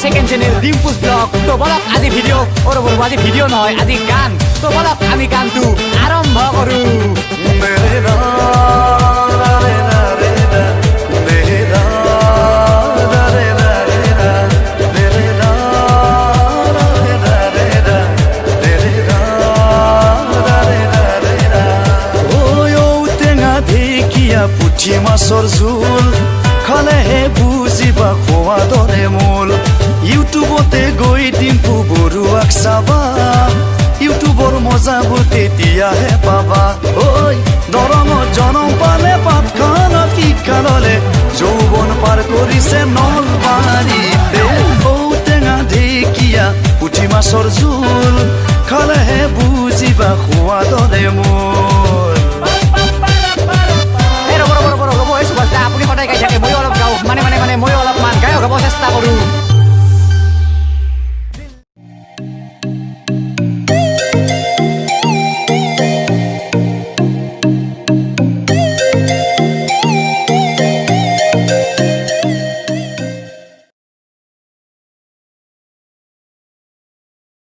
second channel Dimpu's blog তো বলক আজি ভিডিঅ' ৰ'ব আজি ভিডিঅ' নহয় আজি গান তো বলক আমি গানটো আৰম্ভ কৰোঁ পুঠি মাছৰ জোল খালেহে বুজিবা খোৱা দৰে মূল ইউটিউবতে গৈ ডিম্পু বৰুৱাক চাবা ইউটিউবৰ মজাবোৰ তেতিয়াহে পাবা ঐ দৰঙত জনম পালে পাতখানত শিক্ষা ললে যৌৱন পাৰ কৰিছে নলবাৰীতে ঔটেঙা ঢেকীয়া পুঠি মাছৰ জোল খালেহে বুজিবা খোৱা দৰে মূল আপুনি সদায় গাই থাকে মই অলপ গাওঁ মানে মই অলপমান গায়ক হ'ব চেষ্টা কৰোঁ